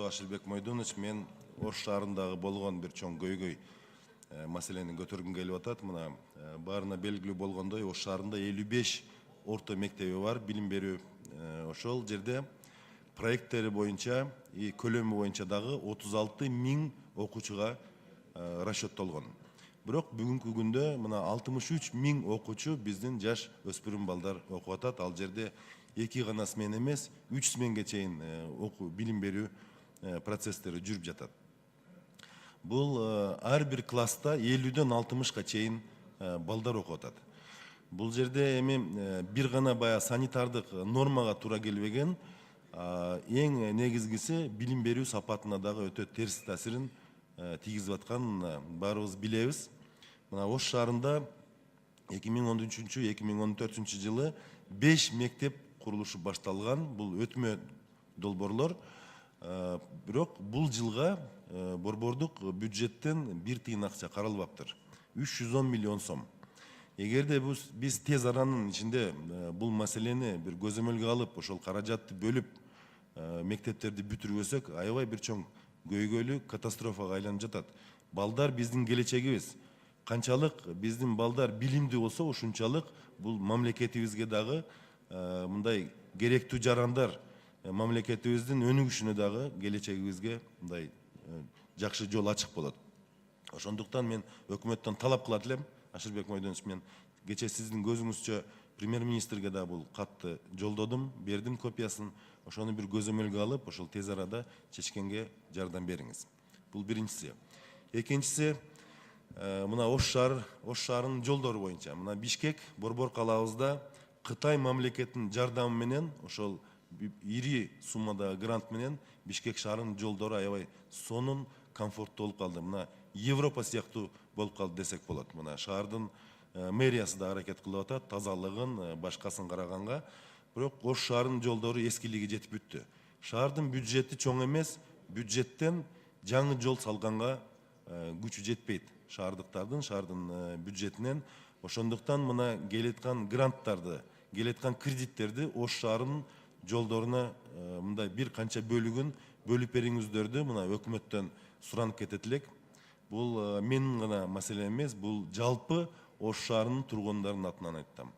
урматтуу Ашылбек Мойдонович, мен Ош шаарындагы болгон бир чоң көйгөй маселени көтөргүм келип атат. Мына баарына белгилүү болгондой, Ош шаарында 55 орто мектеби бар, билим берүү. Ошол жерде проекттери боюнча и көлөмү боюнча дагы 36 000 окуучуга расчеттолгон. Бирок бүгүнкү күндө мына 63 000 окуучу биздин жаш өспүрүм балдар окуп атат. Ал жерде 2 гана смена эмес, 3 сменге чейин билим берүү процесстери жүрүп жатат. Бул ар бир класста 50-ден 60-ка чейин балдар окуп атат. Бул жерде эми бир гана баягы санитардык нормага туура келбеген, эң негизгиси билим берүү сапатына дагы өтө терс таасирин тийгизип атканын баарыбыз билебиз. Мына Ош шаарында 2013-2014 жылы 5 мектеп курулушу башталган. Бул өтмө долбоорлор. Бирок бул жылга борбордук бюджеттен бир тыйын акча каралбаптыр. 310 миллион сом. Эгерде биз тез аранын ичинде бул маселени бир көзөмөлгө алып, ошол каражатты бөлүп мектептерди бүтүрбөсөк, аябай бир чоң көйгөйлүү катастрофага айланып жатат. Балдар биздин келечегибиз. Канчалык биздин балдар билимдүү болсо, ушунчалык бул мамлекетибизге дагы мындай керектүү жарандар, мамлекетибиздин өнүгүшүнө дагы келечегибизге мындай жакшы жол ачык болот. Ошондуктан мен өкмөттөн талап кылат элем, Ашылбек Мойдонович, мен кече сиздин көзүңүзчө премьер-министрге да бул катты жолдодум, бердим копиясын. Ошону бир көзөмөлгө алып, ошол тез арада чечкенге жардам бериңиз. Бул биринчиси. Экинчиси, мына Ош шаарынын жолдору боюнча. Мына Бишкек, борбор калаабызда Кытай мамлекетинин жардамы менен, ошол ири суммадагы грант менен Бишкек шаарынын жолдору аябай сонун, комфорттуу болуп калды. Мына Европа сыяктуу болуп калды десек болот. Мына шаардын мэриясы да аракет кылып атат, тазалыгын, башкасын караганга. Бирок Ош шаарынын жолдору эскилиги жетип бүттү. Шаардын бюджети чоң эмес, бюджеттен жаңы жол салганга күчү жетпейт. Шаардын бюджетинен. Ошондуктан мына келеткан гранттарды, келеткан кредиттерди Ош шаарынын жолдоруна мындай бир канча бөлүгүн бөлүп бериңиздерди мына өкмөттөн суранып кетет элек. Бул менин гана маселем эмес, бул жалпы Ош шаарынын тургундарынын атынан айттым.